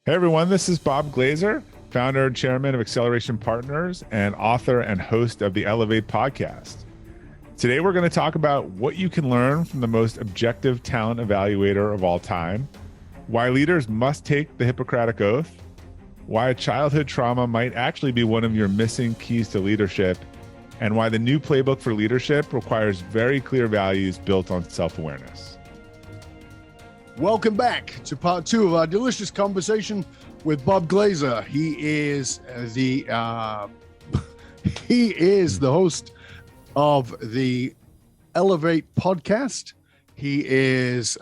Hey everyone, this is Bob Glazer, founder and chairman of Acceleration Partners and author and host of the Elevate podcast. Today we're going to talk about what you can learn from the most objective talent evaluator of all time, why leaders must take the Hippocratic Oath, why a childhood trauma might actually be one of your missing keys to leadership, and why the new playbook for leadership requires very clear values built on self-awareness. Welcome back to part two of our delicious conversation with Bob Glazer. He is the host of the Elevate podcast. His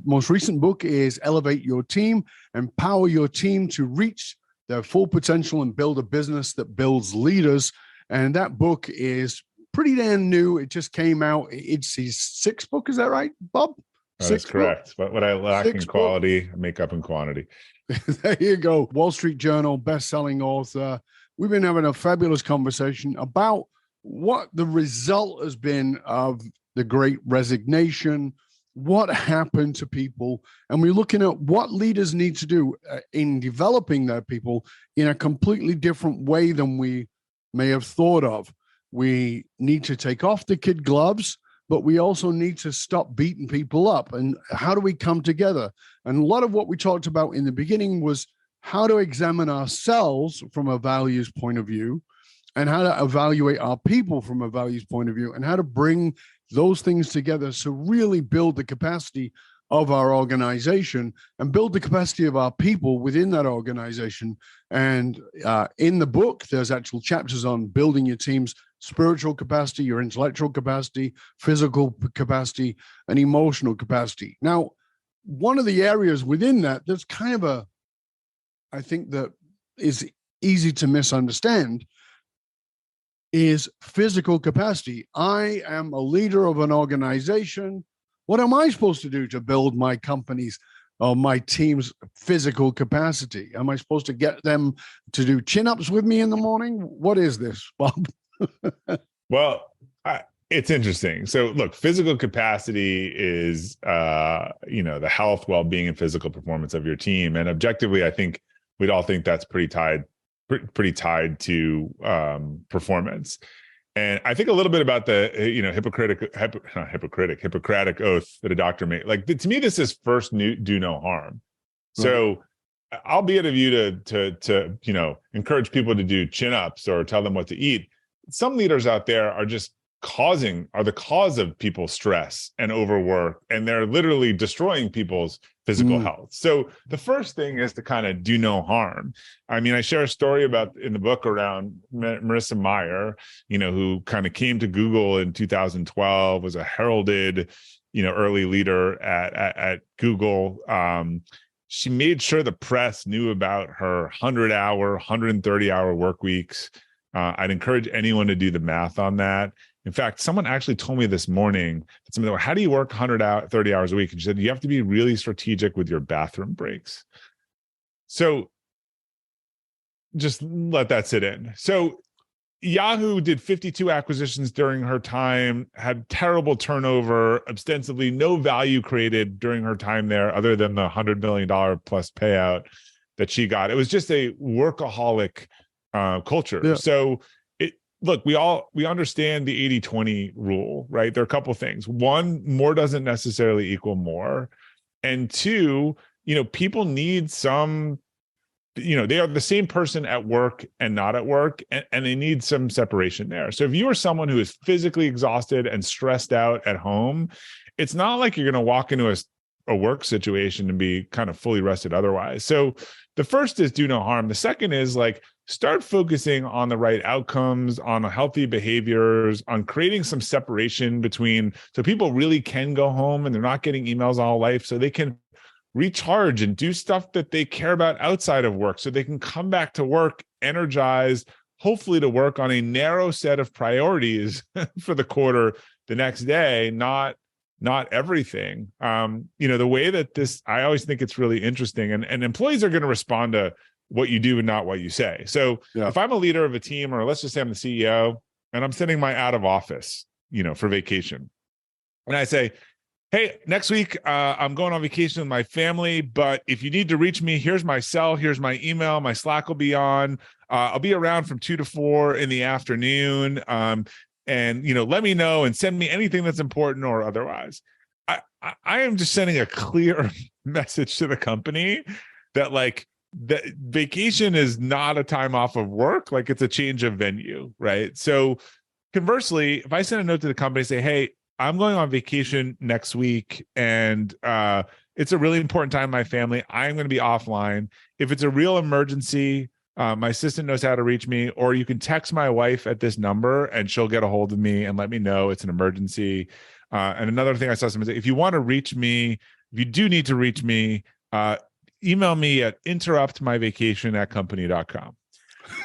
most recent book is Elevate Your Team, Empower Your Team to Reach Their Full Potential and Build a Business that Builds Leaders. And that book is pretty damn new. It just came out. It's his sixth book. Is that right, Bob? That's correct. But what I lack in quality, I make up in quantity. There you go. Wall Street Journal, best-selling author. We've been having a fabulous conversation about what the result has been of the Great Resignation, what happened to people, and we're looking at what leaders need to do in developing their people in a completely different way than we may have thought of. We need to take off the kid gloves, but we also need to stop beating people up. And how do we come together? And a lot of what we talked about in the beginning was how to examine ourselves from a values point of view, and how to evaluate our people from a values point of view, and how to bring those things together to really build the capacity of our organization and build the capacity of our people within that organization. And in the book, there's actual chapters on building your team's spiritual capacity, your intellectual capacity, physical capacity, and emotional capacity. Now, one of the areas within that that's kind of I think that is easy to misunderstand is physical capacity. I am a leader of an organization. What am I supposed to do to build my company's or my team's physical capacity? Am I supposed to get them to do chin-ups with me in the morning? What is this, Bob? Well, it's interesting. So look, physical capacity is, the health, well-being, and physical performance of your team. And objectively, I think we'd all think that's pretty tied to performance. And I think a little bit about the, Hippocratic Oath that a doctor made. Like, to me, this is first do no harm. So I'll be of you to encourage people to do chin-ups or tell them what to eat. Some leaders out there are just the cause of people's stress and overwork, and they're literally destroying people's physical health. So the first thing is to kind of do no harm. I mean, I share a story in the book around Marissa Mayer, who kind of came to Google in 2012, was a heralded, early leader at Google. She made sure the press knew about her 100-hour, 130-hour work weeks. I'd encourage anyone to do the math on that. In fact, someone actually told me this morning, how do you work 30 hours a week? And she said, you have to be really strategic with your bathroom breaks. So just let that sit in. So Yahoo did 52 acquisitions during her time, had terrible turnover, ostensibly no value created during her time there, other than the $100 million plus payout that she got. It was just a workaholic culture. Yeah. So look, we understand the 80-20 rule, right? There are a couple of things. One, more doesn't necessarily equal more. And two, people need some, they are the same person at work and not at work, and they need some separation there. So if you are someone who is physically exhausted and stressed out at home, it's not like you're going to walk into a work situation and be kind of fully rested otherwise. So the first is do no harm. The second is start focusing on the right outcomes, on healthy behaviors, on creating some separation so people really can go home and they're not getting emails all life, so they can recharge and do stuff that they care about outside of work, so they can come back to work energized, hopefully to work on a narrow set of priorities for the quarter the next day, not everything. The way that I always think it's really interesting, and employees are going to respond to what you do and not what you say. So if I'm a leader of a team, or let's just say I'm the CEO and I'm sending my out of office, for vacation, and I say, hey, next week, I'm going on vacation with my family, but if you need to reach me, here's my cell, here's my email, my Slack will be on. I'll be around from 2 to 4 in the afternoon. And, let me know and send me anything that's important or otherwise. I am just sending a clear message to the company that that vacation is not a time off of work. Like, it's a change of venue, right? So conversely, if I send a note to the company, say, hey, I'm going on vacation next week, and it's a really important time in my family. I'm going to be offline. If it's a real emergency, my assistant knows how to reach me, or you can text my wife at this number and she'll get a hold of me and let me know it's an emergency. And another thing I saw someone say, if you want to reach me, if you do need to reach me, email me at interruptmyvacation@company.com.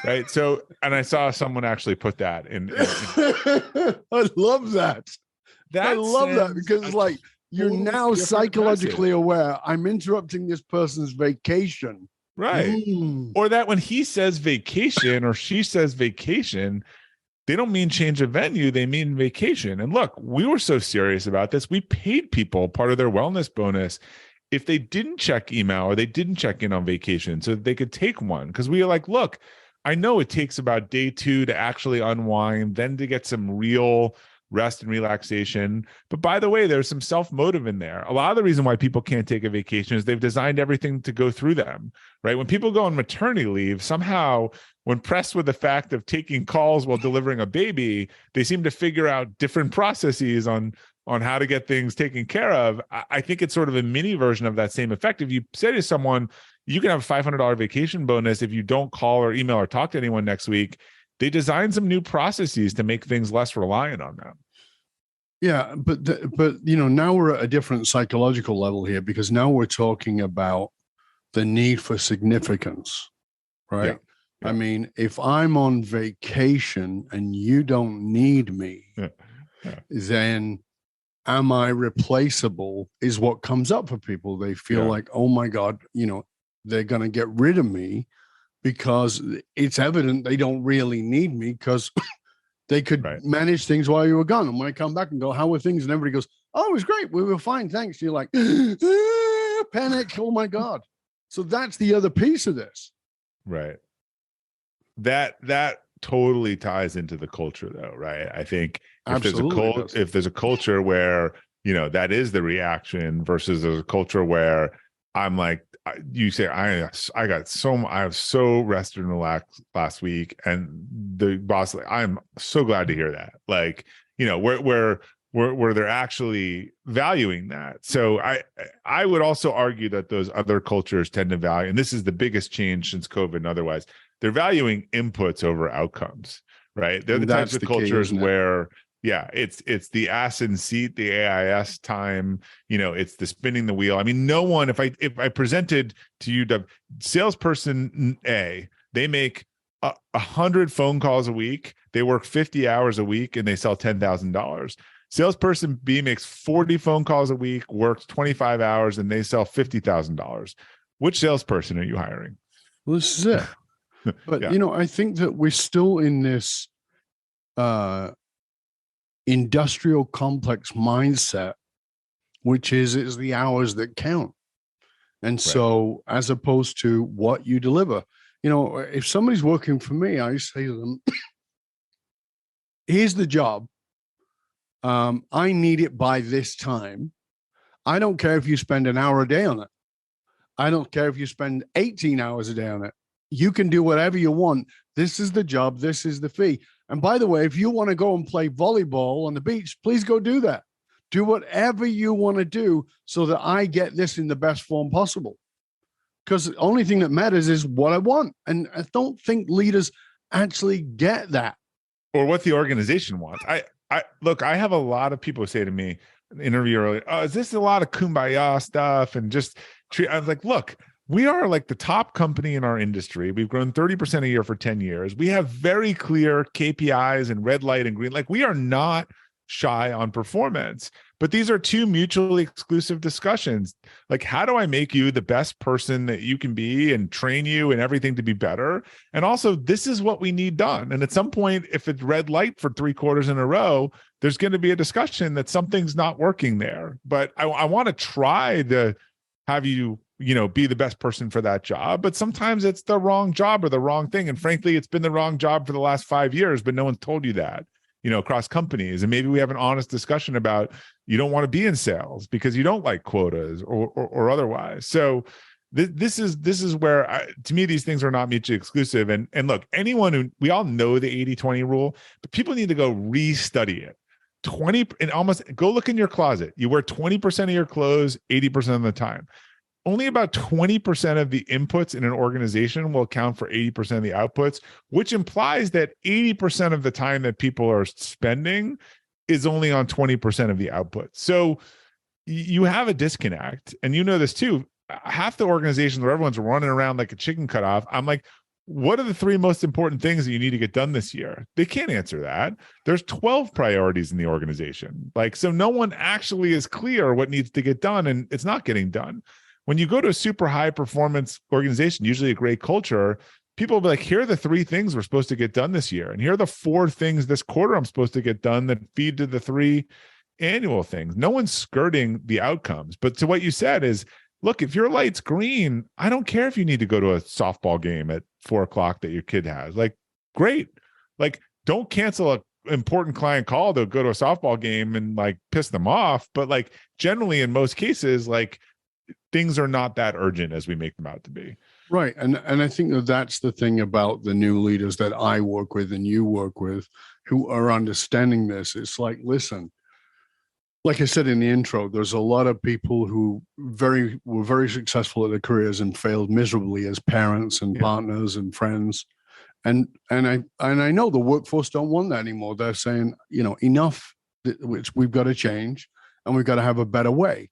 Right. So, and I saw someone actually put that in. I love that. I love that, because it's like, you're now psychologically aware. I'm interrupting this person's vacation. Right. Or that when he says vacation or she says vacation, they don't mean change of venue. They mean vacation. And look, we were so serious about this. We paid people part of their wellness bonus if they didn't check email or they didn't check in on vacation so that they could take one. Because we were like, look, I know it takes about day 2 to actually unwind, then to get some real rest and relaxation. But by the way, there's some self-motive in there. A lot of the reason why people can't take a vacation is they've designed everything to go through them, right? When people go on maternity leave, somehow when pressed with the fact of taking calls while delivering a baby, they seem to figure out different processes on how to get things taken care of. I think it's sort of a mini version of that same effect. If you say to someone, you can have a $500 vacation bonus if you don't call or email or talk to anyone next week, they design some new processes to make things less reliant on them. Yeah, but now we're at a different psychological level here, because now we're talking about the need for significance, right? Yeah. I mean, if I'm on vacation and you don't need me, then am I replaceable? Is what comes up for people. They feel like, oh my God, they're going to get rid of me, because it's evident they don't really need me, because they could manage things while you were gone. And when I come back and go, how were things? And everybody goes, oh, it was great. We were fine. Thanks. You're like, panic. Oh my God. So that's the other piece of this. Right. That totally ties into the culture though, right? I think if there's a culture where, that is the reaction versus there's a culture where I'm like, you say, I was so rested and relaxed last week, and the boss, I'm so glad to hear that. Like, where they're actually valuing that. So I would also argue that those other cultures tend to value, and this is the biggest change since COVID and otherwise, they're valuing inputs over outcomes, right? They're the types of cultures where, it's the ass in seat, the AIS time, it's the spinning the wheel. I mean, no one, if I presented to you, salesperson A, they make 100 phone calls a week, they work 50 hours a week, and they sell $10,000. Salesperson B makes 40 phone calls a week, works 25 hours, and they sell $50,000. Which salesperson are you hiring? Well, this is it. But, I think that we're still in this industrial complex mindset, which is the hours that count. And so as opposed to what you deliver, if somebody's working for me, I say to them, here's the job. I need it by this time. I don't care if you spend an hour a day on it. I don't care if you spend 18 hours a day on it. You can do whatever you want. This is the job. This is the fee. And by the way, if you want to go and play volleyball on the beach, please go do that. Do whatever you want to do so that I get this in the best form possible. Because the only thing that matters is what I want. And I don't think leaders actually get that. Or what the organization wants. Look, I have a lot of people say to me in the interview earlier, oh, is this a lot of kumbaya stuff? And I was like, look, we are like the top company in our industry. We've grown 30% a year for 10 years. We have very clear KPIs and red light and green. Like, we are not shy on performance. But these are two mutually exclusive discussions. Like, how do I make you the best person that you can be and train you and everything to be better? And also, this is what we need done. And at some point, if it's red light for 3 quarters in a row, there's going to be a discussion that something's not working there. But I want to try to have you, be the best person for that job. But sometimes it's the wrong job or the wrong thing. And frankly, it's been the wrong job for the last 5 years, but no one's told you that, across companies. And maybe we have an honest discussion about, you don't want to be in sales because you don't like quotas or otherwise. So this is where, to me, these things are not mutually exclusive. And look, we all know the 80-20 rule, but people need to go restudy it. 20 and almost go look in your closet. You wear 20% of your clothes 80% of the time. Only about 20% of the inputs in an organization will account for 80% of the outputs, which implies that 80% of the time that people are spending is only on 20% of the output. So you have a disconnect, and this too. Half the organizations where everyone's running around like a chicken cut off, I'm like, what are the 3 most important things that you need to get done this year? They can't answer that. There's 12 priorities in the organization. So no one actually is clear what needs to get done, and it's not getting done. When you go to a super high performance organization, usually a great culture, people will be like, here are the 3 things we're supposed to get done this year. And here are the 4 things this quarter I'm supposed to get done that feed to the 3 annual things. No one's skirting the outcomes. But to what you said is, look, if your light's green, I don't care if you need to go to a softball game at 4:00 that your kid has. Great. Don't cancel an important client call to go to a softball game and piss them off. But generally in most cases, things are not that urgent as we make them out to be. Right. And I think that's the thing about the new leaders that I work with and you work with who are understanding this. It's listen, like I said in the intro, there's a lot of people who were very successful at their careers and failed miserably as parents and partners and friends. And I know the workforce don't want that anymore. They're saying, enough, which we've got to change and we've got to have a better way.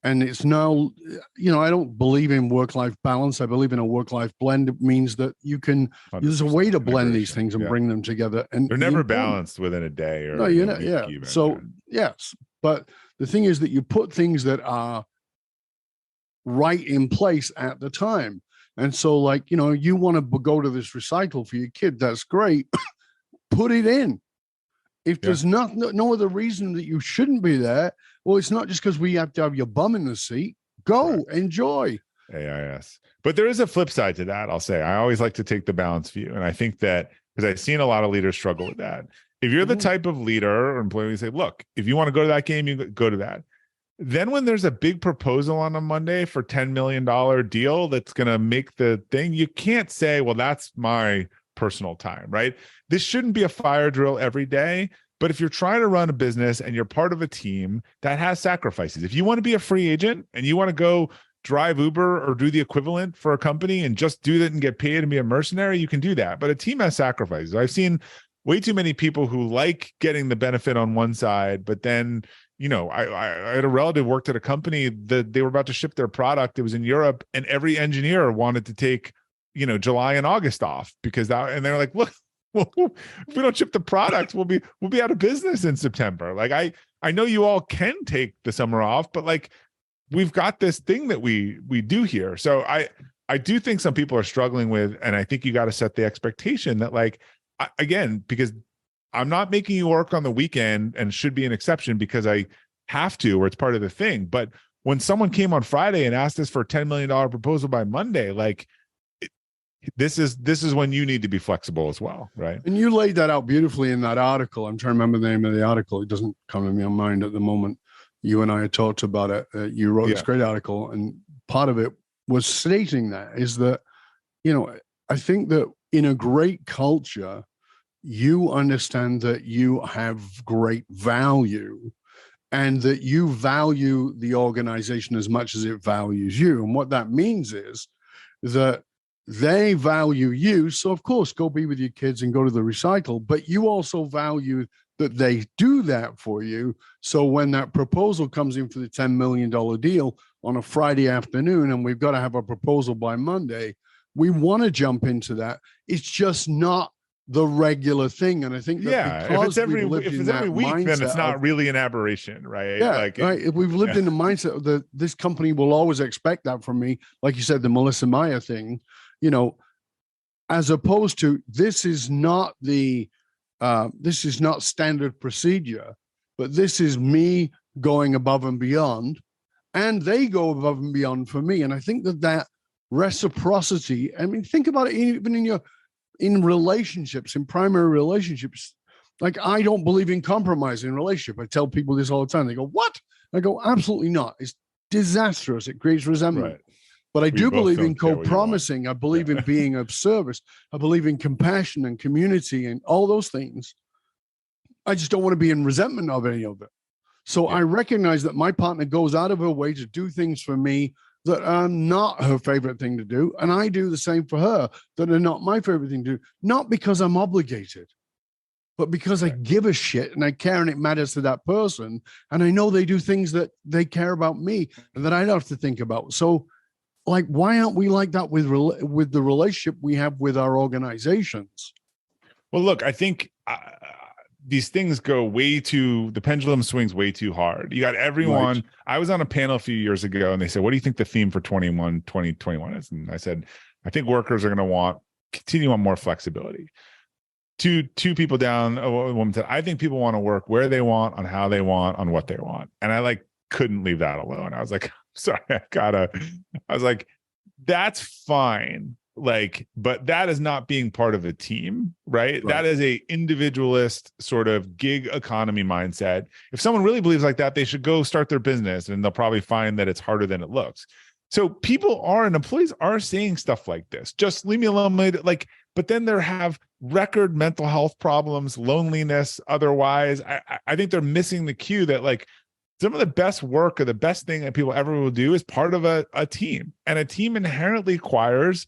And it's now, I don't believe in work-life balance. I believe in a work-life blend. It means that there's a way to blend these things and bring them together. And they're never balanced within a day or yeah. Even. So yes, but the thing is that you put things that are right in place at the time. And so you want to go to this recital for your kid. That's great. Put it in. If there's no other reason that you shouldn't be there, well, it's not just because we have to have your bum in the seat. Go, enjoy. AIS. But there is a flip side to that, I'll say. I always like to take the balanced view. And I think that, because I've seen a lot of leaders struggle with that. If you're the type of leader or employee, you say, look, if you want to go to that game, you go to that. Then when there's a big proposal on a Monday for $10 million deal that's going to make the thing, you can't say, well, that's my personal time, right? This shouldn't be a fire drill every day. But if you're trying to run a business and you're part of a team, that has sacrifices. If you want to be a free agent and you want to go drive Uber or do the equivalent for a company and just do that and get paid and be a mercenary, you can do that. But a team has sacrifices. I've seen way too many people who like getting the benefit on one side, but then, I had a relative worked at a company that they were about to ship their product. It was in Europe, and every engineer wanted to take, July and August off and they're like, look, well, if we don't ship the product, we'll be out of business in September. I know you all can take the summer off, but we've got this thing that we do here. So I do think some people are struggling with, and I think you got to set the expectation that again, because I'm not making you work on the weekend and should be an exception because I have to, or it's part of the thing. But when someone came on Friday and asked us for a $10 million proposal by Monday, this is when you need to be flexible as well, right? And you laid that out beautifully in that article. I'm trying to remember the name of the article. It doesn't come to me on mind at the moment. You and I had talked about it. You wrote this great article, and part of it was stating that is that, I think that in a great culture, you understand that you have great value and that you value the organization as much as it values you. And what that means is that they value you. So, of course, go be with your kids and go to the recital, but you also value that they do that for you. So when that proposal comes in for the $10 million deal on a Friday afternoon, and we've got to have a proposal by Monday, we want to jump into that. It's just not the regular thing. And I think that because if it's every week, then it's not really an aberration, right? Yeah, right. If we've lived in the mindset that this company will always expect that from me, like you said, the Melissa Meyer thing, as opposed to this is not standard procedure, but this is me going above and beyond, and they go above and beyond for me. And I think that reciprocity, I mean, think about it even in relationships, in primary relationships. Like, I don't believe in compromise in a relationship. I tell people this all the time. They go, what? I go, absolutely not. It's disastrous. It creates resentment. Right. But I do believe in co-promising. I believe in being of service. I believe in compassion and community and all those things. I just don't want to be in resentment of any of it. So I recognize that my partner goes out of her way to do things for me that are not her favorite thing to do. And I do the same for her that are not my favorite thing to do. Not because I'm obligated, but because I give a shit and I care and it matters to that person. And I know they do things that they care about me and that I don't have to think about. So, like, why aren't we like that with the relationship we have with our organizations? Well, look, I think these things the pendulum swings way too hard. You got everyone. Right. I was on a panel a few years ago and they said, what do you think the theme for 2021 is? And I said, I think workers are going to continue on more flexibility. Two people down, a woman said, I think people want to work where they want, on how they want, on what they want. And I couldn't leave that alone. I was like, sorry, I was like, that's fine. But that is not being part of a team, right? That is a individualist sort of gig economy mindset. If someone really believes like that, they should go start their business and they'll probably find that it's harder than it looks. So employees are saying stuff like this. Just leave me alone. But then they have record mental health problems, loneliness, otherwise. I think they're missing the cue that some of the best work or the best thing that people ever will do is part of a team. And a team inherently requires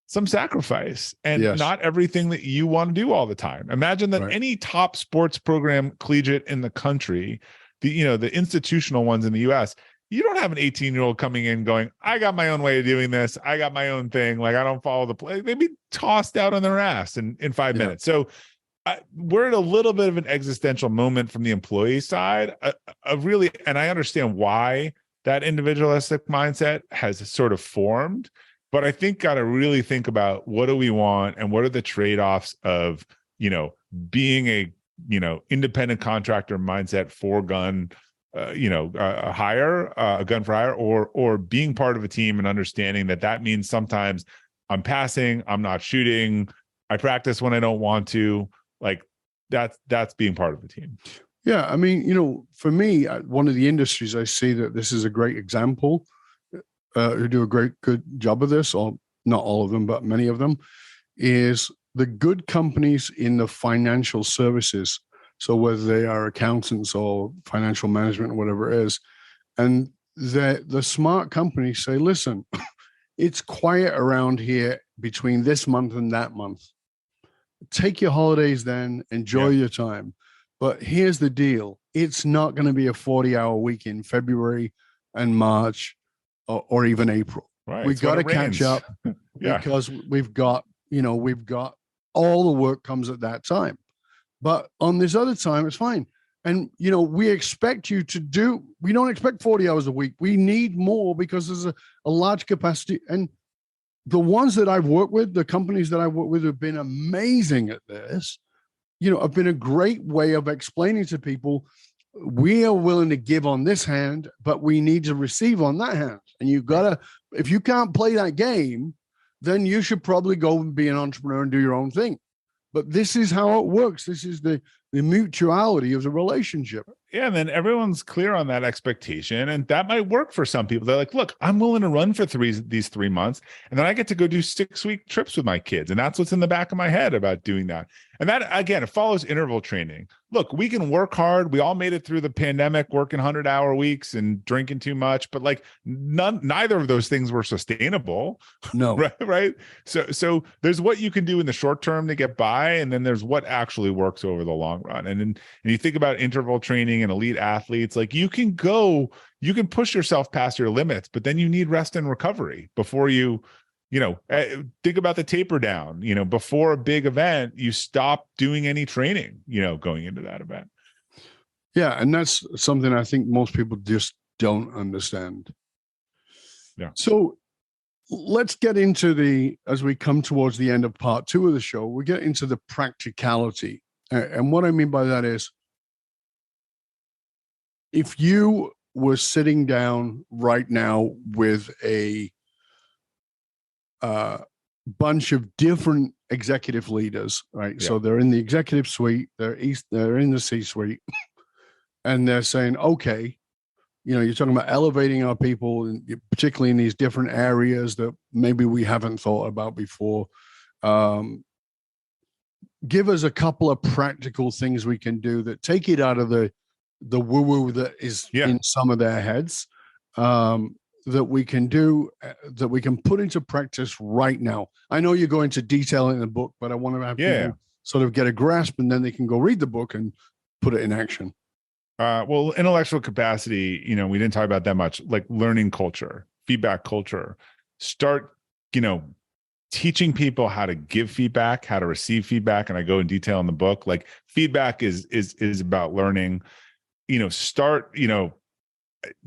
some sacrifice and not everything that you want to do all the time. Imagine that any top sports program collegiate in the country, the institutional ones in the US, you don't have an 18-year-old coming in going, I got my own way of doing this. I got my own thing. I don't follow the play. They'd be tossed out on their ass in 5 minutes. So we're at a little bit of an existential moment from the employee side. And I understand why that individualistic mindset has sort of formed. But I think got to really think about what do we want and what are the trade-offs of, being a, independent contractor mindset for gun, a gun for hire, or being part of a team and understanding that means sometimes I'm passing, I'm not shooting, I practice when I don't want to. That's being part of the team. Yeah. I mean, for me, one of the industries I see that this is a great example, who do a good job of this, or not all of them, but many of them, is the good companies in the financial services. So whether they are accountants or financial management or whatever it is, and the smart companies say, listen, it's quiet around here between this month and that month. Take your holidays then, enjoy your time. But here's the deal. It's not going to be a 40-hour week in February and March or even April. Right. We've got to catch up because we've got all the work comes at that time. But on this other time, it's fine. And, we expect you we don't expect 40 hours a week. We need more because there's a large capacity. And the ones that I've worked with, the companies that I've worked with have been amazing at this, have been a great way of explaining to people, we are willing to give on this hand, but we need to receive on that hand. And if you can't play that game, then you should probably go and be an entrepreneur and do your own thing. But this is how it works. This is the mutuality of the relationship. Yeah, and then everyone's clear on that expectation, and that might work for some people. They're like, look, I'm willing to run for these 3 months, and then I get to go do 6-week trips with my kids. And that's what's in the back of my head about doing that. And that, again, it follows interval training. Look, we can work hard. We all made it through the pandemic, working 100-hour weeks and drinking too much, but neither of those things were sustainable. No. Right. So there's what you can do in the short term to get by, and then there's what actually works over the long run. And you think about interval training and elite athletes, you can push yourself past your limits, but then you need rest and recovery before you think about the taper down. Before a big event, you stop doing any training, going into that event. Yeah. And that's something I think most people just don't understand. Yeah. So let's get into as we come towards the end of part 2 of the show, we get into the practicality. And what I mean by that is, if you were sitting down right now with a bunch of different executive leaders, right? Yeah. So they're in the executive suite, they're in the C-suite, and they're saying, okay, you're talking about elevating our people, and particularly in these different areas that maybe we haven't thought about before. Give us a couple of practical things we can do that take it out of the woo-woo that is in some of their heads, that we can do, that we can put into practice right now. I know you go into detail in the book, but I want to have people sort of get a grasp, and then they can go read the book and put it in action. Well, intellectual capacity, we didn't talk about that much, like learning culture, feedback culture. Start, teaching people how to give feedback, how to receive feedback. And I go in detail in the book. Like, feedback is about learning. Start,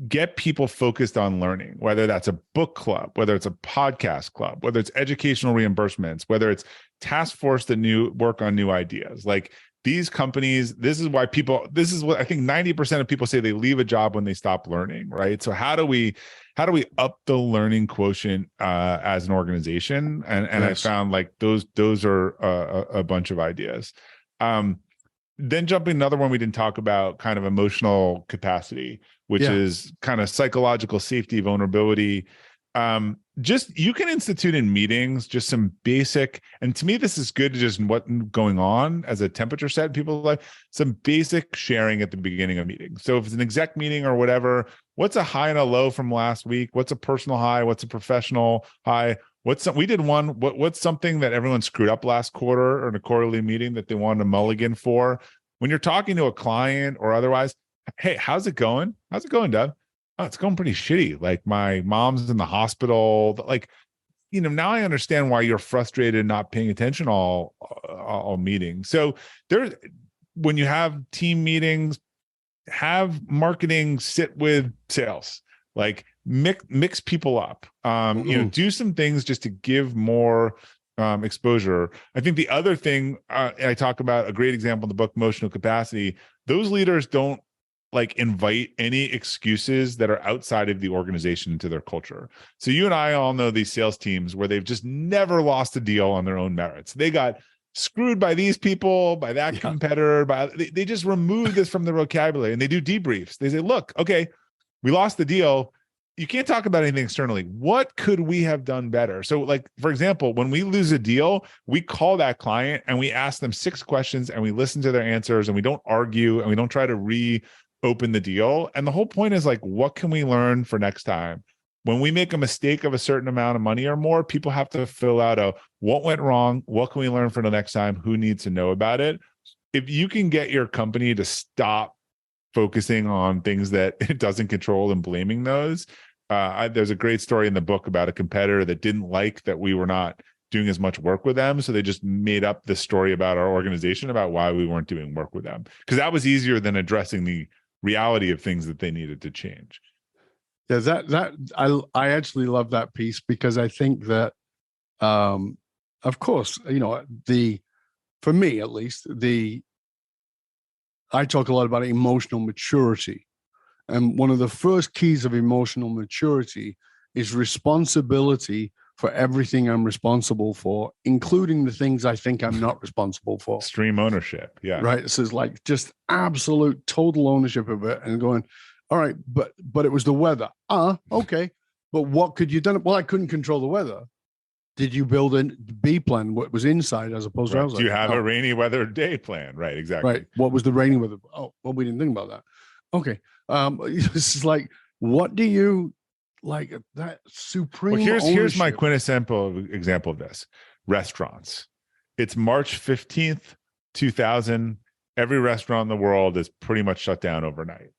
get people focused on learning, whether that's a book club, whether it's a podcast club, whether it's educational reimbursements, whether it's task force that work on new ideas. Like, these companies, this is what I think 90% of people say they leave a job when they stop learning, right? So how do we up the learning quotient as an organization? And yes. I found like those are a bunch of ideas. Then jumping another one we didn't talk about, kind of emotional capacity, which is kind of psychological safety, vulnerability. Just, you can institute in meetings just some basic, and to me this is good to just what's going on as a temperature set in people's life, some basic sharing at the beginning of meetings. So if it's an exec meeting or whatever, what's a high and a low from last week? What's a personal high? What's a professional high? What's something that everyone screwed up last quarter or in a quarterly meeting that they wanted to mulligan for? When you're talking to a client or otherwise, hey, how's it going? How's it going, Doug? Oh, it's going pretty shitty. Like, my mom's in the hospital. Like, now I understand why you're frustrated, not paying attention all meetings. So when you have team meetings, have marketing sit with sales, like mix people up, do some things just to give more exposure. I think the other thing I talk about, a great example in the book, emotional capacity, those leaders don't invite any excuses that are outside of the organization into their culture. So you and I all know these sales teams where they've just never lost a deal on their own merits. They got screwed by these people, by that competitor, they just remove this from their vocabulary, and they do debriefs. They say, look, okay, we lost the deal. You can't talk about anything externally. What could we have done better? So, for example, when we lose a deal, we call that client and we ask them 6 questions, and we listen to their answers, and we don't argue, and we don't try to open the deal. And the whole point is what can we learn for next time? When we make a mistake of a certain amount of money or more, people have to fill out what went wrong, what can we learn for the next time, who needs to know about it. If you can get your company to stop focusing on things that it doesn't control and blaming those, there's a great story in the book about a competitor that didn't like that we were not doing as much work with them. So they just made up this story about our organization about why we weren't doing work with them, because that was easier than addressing the reality of things that they needed to change. Yeah, I actually love that piece, because I think that, of course, for me at least, I talk a lot about emotional maturity, and one of the first keys of emotional maturity is responsibility for everything I'm responsible for, including the things I think I'm not responsible for. Extreme ownership. Yeah. Right. This is just absolute total ownership of it, and going, all right, but it was the weather. Okay. But what could you done? Well, I couldn't control the weather. Did you build a B plan? What was inside as opposed to outside? Do you have a rainy weather day plan? Right. Exactly. Right. What was the rainy weather? Oh, well, we didn't think about that. Okay. This is what do you that supreme here's my quintessential example of this. Restaurants. It's March 15th, 2000. Every restaurant in the world is pretty much shut down overnight.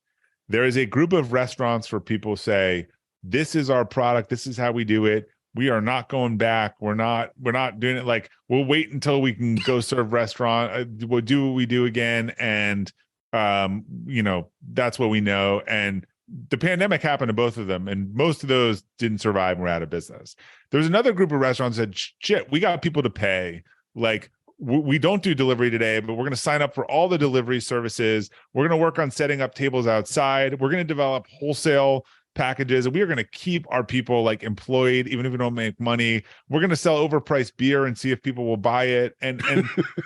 There is a group of restaurants where people say, this is our product, this is how we do it. we are not going back. We're not doing it. Like, we'll wait until we can go serve restaurant. We'll do what we do again. And, that's what we know. And the pandemic happened to both of them. And most of those didn't survive and were out of business. There's another group of restaurants that said, shit, we got people to pay. Like, we don't do delivery today, but we're going to sign up for all the delivery services. We're going to work on setting up tables outside. We're going to develop wholesale packages, and we are going to keep our people like employed, even if we don't make money. We're going to sell overpriced beer and see if people will buy it. And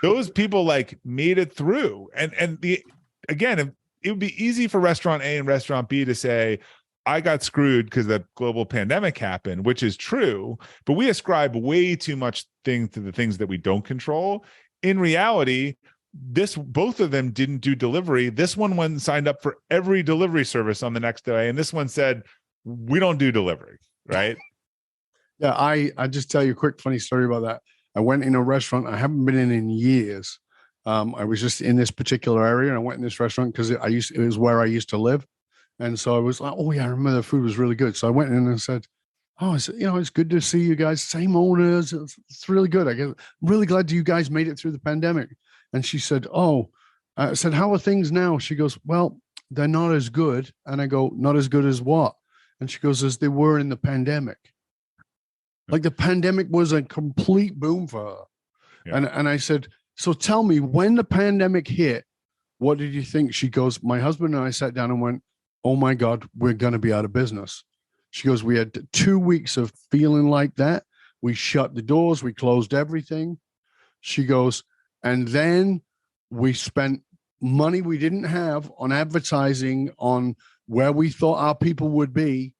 those people like made it through. And again, it would be easy for restaurant A and restaurant B to say, I got screwed because the global pandemic happened, which is true, but we ascribe way too much thing to the things that we don't control. In reality, both of them didn't do delivery. This one went and signed up for every delivery service on the next day. And this one said, we don't do delivery, right? Yeah, I just tell you a quick funny story about that. I went in a restaurant I haven't been in years. I was just in this particular area, and I went in this restaurant because it was where I used to live. And so I was like, oh yeah, I remember the food was really good. So I went in and said, oh, it's good to see you guys. Same owners. It's really good. I'm really glad you guys made it through the pandemic. And she said, I said, how are things now? She goes, well, they're not as good. And I go, not as good as what? And she goes, as they were in the pandemic. Like the pandemic was a complete boom for her. Yeah. And I said, so tell me, when the pandemic hit, what did you think? She goes, my husband and I sat down and went, oh my God, we're going to be out of business. She goes, we had 2 weeks of feeling like that. We shut the doors. We closed everything. She goes, and then we spent money we didn't have on advertising on where we thought our people would be.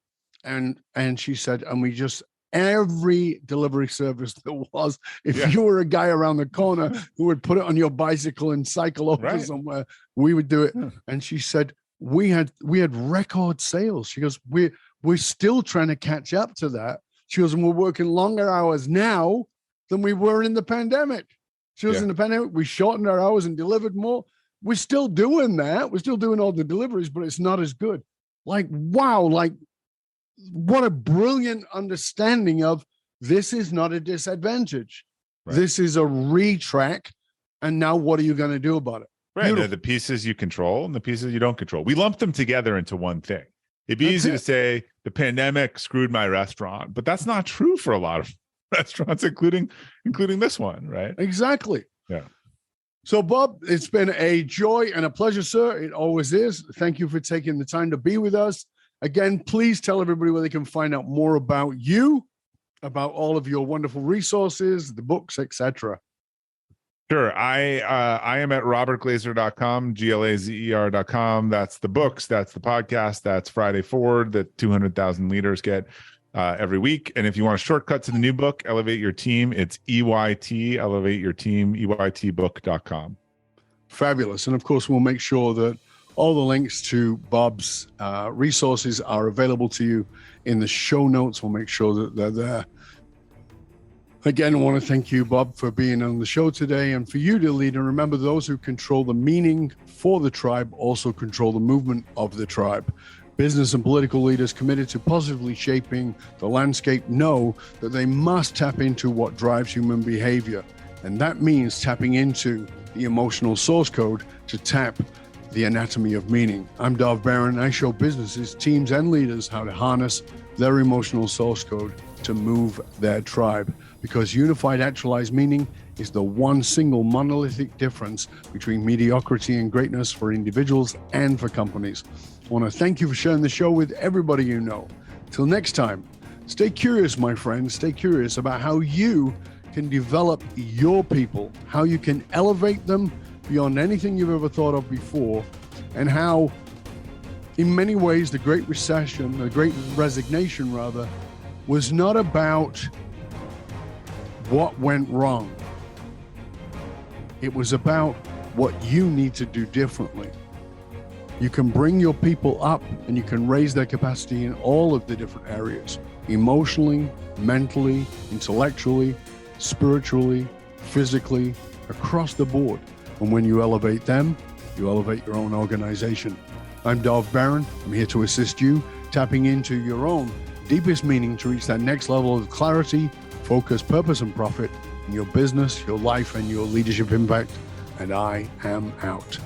And she said, and we just, every delivery service there was, if you were a guy around the corner who would put it on your bicycle and cycle over somewhere, we would do it. And she said, we had record sales. She goes, we're still trying to catch up to that. She goes, and we're working longer hours now than we were in the pandemic. She goes, in the pandemic, we shortened our hours and delivered more. We're still doing that. We're still doing all the deliveries, but it's not as good. Like, wow, like what a brilliant understanding of this is not a disadvantage. Right. This is a retrack. And now what are you going to do about it? Right. The pieces you control and the pieces you don't control. We lump them together into one thing. It'd be easy to say the pandemic screwed my restaurant, but that's not true for a lot of restaurants, including this one, right? Exactly. Yeah. So, Bob, it's been a joy and a pleasure, sir. It always is. Thank you for taking the time to be with us. Again, please tell everybody where they can find out more about you, about all of your wonderful resources, the books, etc. Sure. I am at robertglazer.com, glazer.com. That's the books. That's the podcast. That's Friday Forward that 200,000 leaders get every week. And if you want a shortcut to the new book, Elevate Your Team, it's EYT, Elevate Your Team, EYTbook.com. Fabulous. And of course, we'll make sure that all the links to Bob's resources are available to you in the show notes. We'll make sure that they're there. Again, I want to thank you, Bob, for being on the show today, and for you to lead. And remember, those who control the meaning for the tribe also control the movement of the tribe. Business and political leaders committed to positively shaping the landscape know that they must tap into what drives human behavior. And that means tapping into the emotional source code to tap the anatomy of meaning. I'm Dov Barron. I show businesses, teams, and leaders how to harness their emotional source code to move their tribe. Because unified actualized meaning is the one single monolithic difference between mediocrity and greatness for individuals and for companies. I want to thank you for sharing the show with everybody you know. Till next time, stay curious, my friends. Stay curious about how you can develop your people, how you can elevate them beyond anything you've ever thought of before, and how, in many ways, the Great Recession, the Great Resignation rather, was not about what went wrong. It was about what you need to do differently. You can bring your people up and you can raise their capacity in all of the different areas, emotionally, mentally, intellectually, spiritually, physically, across the board. And when you elevate them, you elevate your own organization. I'm Dov Barron. I'm here to assist you tapping into your own deepest meaning to reach that next level of clarity, focus, purpose, and profit in your business, your life, and your leadership impact. And I am out.